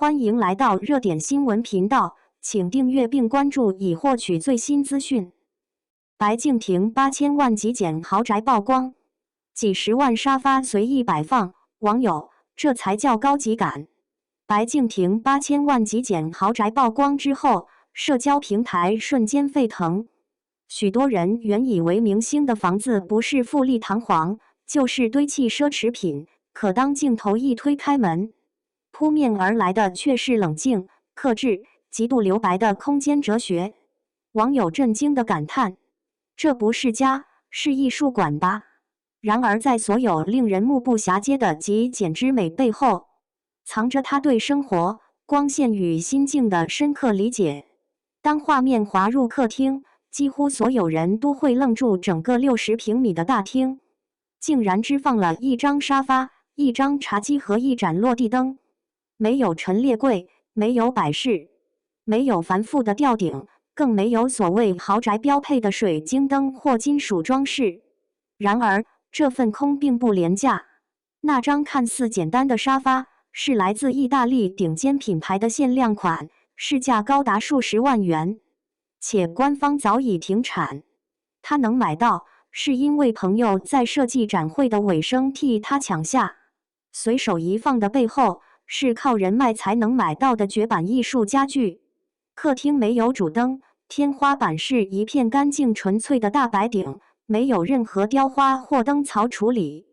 欢迎来到热点新闻频道，请订阅并关注以获取最新资讯。白敬亭8000万极简豪宅曝光，几十万沙发随意摆放，网友这才叫高级感。白敬亭8000万极简豪宅曝光之后，社交平台瞬间沸腾。许多人原以为明星的房子不是富丽堂皇，就是堆砌奢侈品，可当镜头一推开门，扑面而来的却是冷静、克制、极度留白的空间哲学。网友震惊地感叹：“这不是家，是艺术馆吧？”然而，在所有令人目不暇接的极简之美背后，藏着他对生活、光线与心境的深刻理解。当画面滑入客厅，几乎所有人都会愣住。整个60平米的大厅，竟然置放了一张沙发、一张茶几和一盏落地灯。没有陈列柜，没有摆饰，没有繁复的吊顶，更没有所谓豪宅标配的水晶灯或金属装饰。然而，这份空并不廉价。那张看似简单的沙发，是来自意大利顶尖品牌的限量款，市价高达数十万元，且官方早已停产。他能买到，是因为朋友在设计展会的尾声替他抢下。随手一放的背后，是靠人脉才能买到的绝版艺术家具。客厅没有主灯，天花板是一片干净纯粹的大白顶，没有任何雕花或灯槽处理。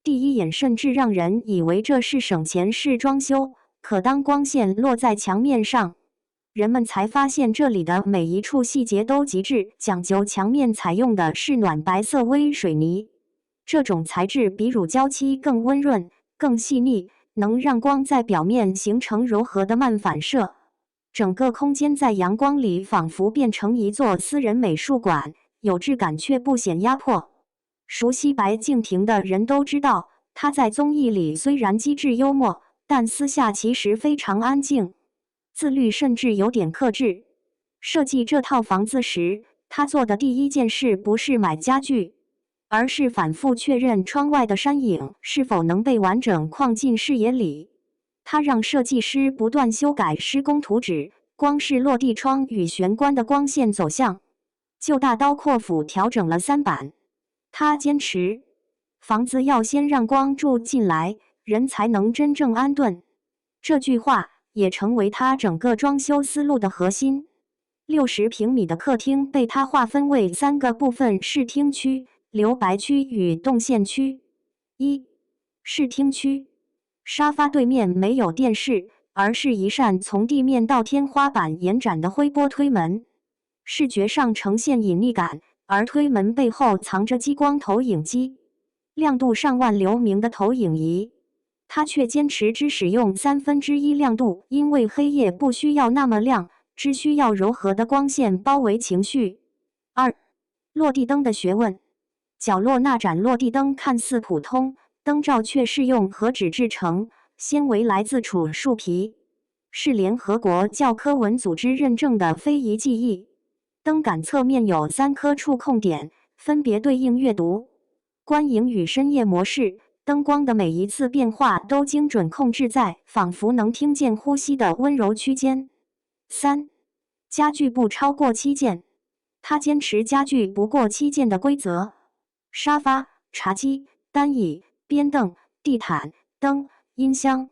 第一眼甚至让人以为这是省钱式装修，可当光线落在墙面上，人们才发现这里的每一处细节都极致讲究。墙面采用的是暖白色微水泥，这种材质比乳胶漆更温润、更细腻，能让光在表面形成柔和的慢反射。整个空间在阳光里仿佛变成一座私人美术馆，有质感却不显压迫。熟悉白敬亭的人都知道，他在综艺里虽然机智幽默，但私下其实非常安静、自律，甚至有点克制。设计这套房子时，他做的第一件事不是买家具，而是反复确认窗外的山影是否能被完整框进视野里。他让设计师不断修改施工图纸，光是落地窗与玄关的光线走向，就大刀阔斧调整了3版。他坚持，房子要先让光住进来，人才能真正安顿。这句话也成为他整个装修思路的核心。60平米的客厅被他划分为3个部分：视听区、留白区与动线区。1. 视听区，沙发对面没有电视，而是一扇从地面到天花板延展的灰波推门，视觉上呈现隐匿感。而推门背后藏着激光投影机，亮度上万流明的投影仪，他却坚持只使用1/3亮度，因为黑夜不需要那么亮，只需要柔和的光线包围情绪。2. 落地灯的学问，角落那盏落地灯看似普通，灯罩却是用和纸制成，纤维来自楮树皮，是联合国教科文组织认证的非遗技艺。灯杆侧面有3颗触控点，分别对应阅读、观影与深夜模式。灯光的每一次变化都精准控制在仿佛能听见呼吸的温柔区间。3. 家具不超过7件，他坚持家具不过7件的规则。沙发、茶几、单椅、边凳、地毯、灯、音箱，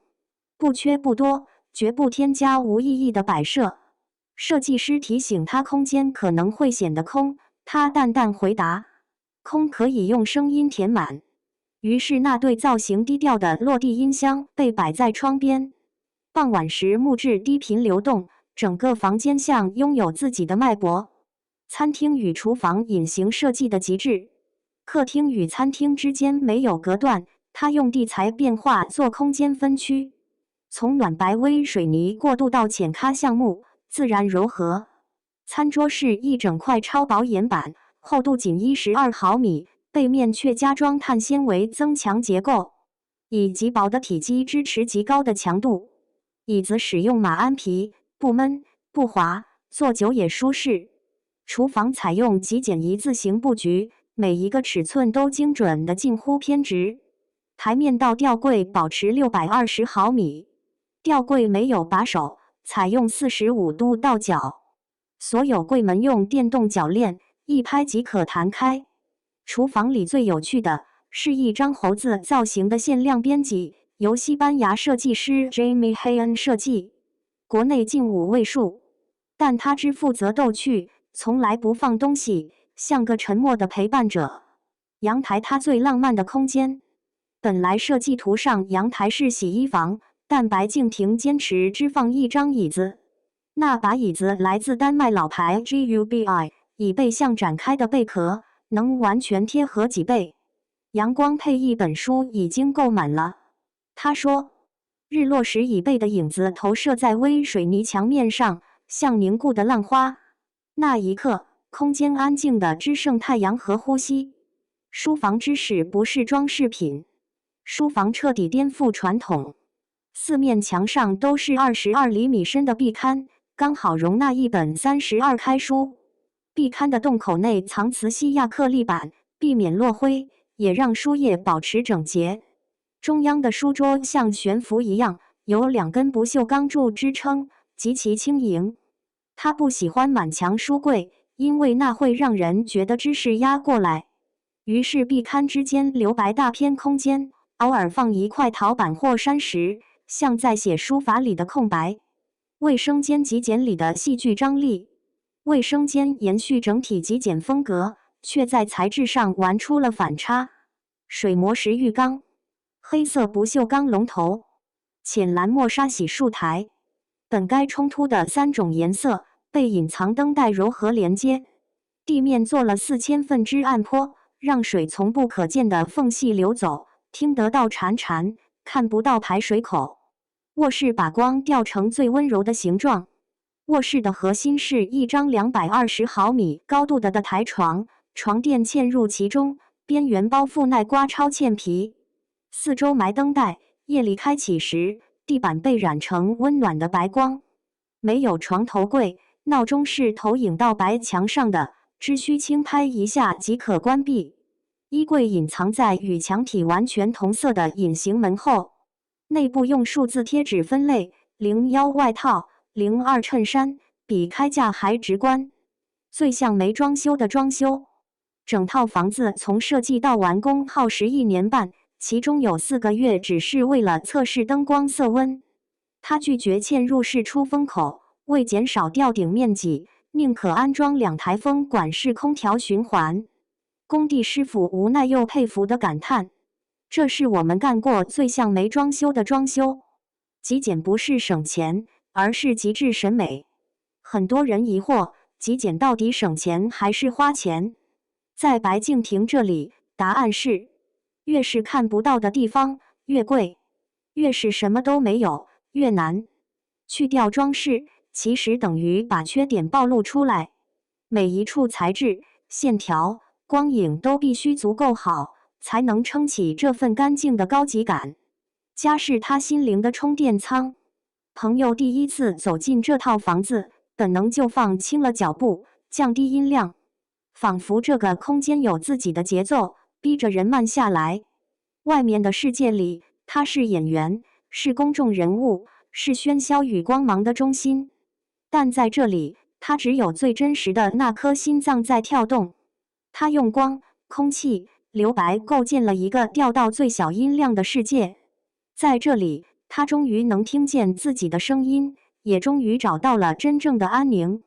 不缺不多，绝不添加无意义的摆设。设计师提醒他空间可能会显得空，他淡淡回答：“空可以用声音填满。”于是那对造型低调的落地音箱被摆在窗边。傍晚时木质低频流动，整个房间像拥有自己的脉搏。餐厅与厨房隐形设计的极致，客厅与餐厅之间没有隔断，他用地材变化做空间分区，从暖白微水泥过渡到浅咖橡木，自然柔和。餐桌是一整块超薄岩板，厚度仅12毫米，背面却加装碳纤维增强结构，以极薄的体积支持极高的强度。椅子使用马鞍皮，不闷不滑，坐久也舒适。厨房采用极简一字形布局，每一个尺寸都精准的近乎偏直。台面到吊柜保持620毫米。吊柜没有把手，采用45度倒角，所有柜门用电动铰链一拍即可弹开。厨房里最有趣的是一张猴子造型的限量编辑，由西班牙设计师 Jamie Hayen 设计，国内近5位数，但他只负责逗趣，从来不放东西，像个沉默的陪伴者。阳台他最浪漫的空间。本来设计图上阳台是洗衣房，但白敬亭坚持只放一张椅子。那把椅子来自丹麦老牌 GUBI， 椅背像展开的贝壳，能完全贴合脊背。阳光配一本书已经够满了。他说，日落时椅背的影子投射在微水泥墙面上，像凝固的浪花。那一刻，空间安静的只剩太阳和呼吸。书房之始不是装饰品。书房彻底颠覆传统，四面墙上都是22厘米深的壁龛，刚好容纳一本32开书。壁龛的洞口内藏磁吸亚克力板，避免落灰，也让书页保持整洁。中央的书桌像悬浮一样，由2根不锈钢柱支撑，极其轻盈。他不喜欢满墙书柜，因为那会让人觉得知识压过来。于是壁龛之间留白大片空间，偶尔放一块陶板或山石，像在写书法里的空白。卫生间极简里的戏剧张力。卫生间延续整体极简风格，却在材质上玩出了反差。水磨石浴缸，黑色不锈钢龙头，浅蓝墨砂洗漱台。本该冲突的3种颜色被隐藏灯带柔和连接。地面做了4000分之暗坡，让水从不可见的缝隙流走，听得到潺潺，看不到排水口。卧室把光调成最温柔的形状。卧室的核心是一张220毫米高度的台床，床垫嵌入其中，边缘包覆耐刮超嵌皮，四周埋灯带，夜里开启时，地板被染成温暖的白光。没有床头柜，闹钟是投影到白墙上的，只需轻拍一下即可关闭。衣柜隐藏在与墙体完全同色的隐形门后，内部用数字贴纸分类：01外套、02衬衫，比开价还直观，最像没装修的装修。整套房子从设计到完工耗时1年半，其中有4个月只是为了测试灯光色温。他拒绝嵌入式出风口，为减少吊顶面积，宁可安装2台风管式空调循环。工地师傅无奈又佩服地感叹：“这是我们干过最像没装修的装修。”极简不是省钱，而是极致审美。很多人疑惑，极简到底省钱还是花钱？在白敬亭这里，答案是：越是看不到的地方，越贵；越是什么都没有，越难。去掉装饰，其实等于把缺点暴露出来。每一处材质、线条、光影都必须足够好，才能撑起这份干净的高级感。家是他心灵的充电仓。朋友第一次走进这套房子，本能就放轻了脚步，降低音量，仿佛这个空间有自己的节奏，逼着人慢下来。外面的世界里，他是演员，是公众人物，是喧嚣与光芒的中心。但在这里，他只有最真实的那颗心脏在跳动。他用光、空气、留白构建了一个调到最小音量的世界。在这里，他终于能听见自己的声音，也终于找到了真正的安宁。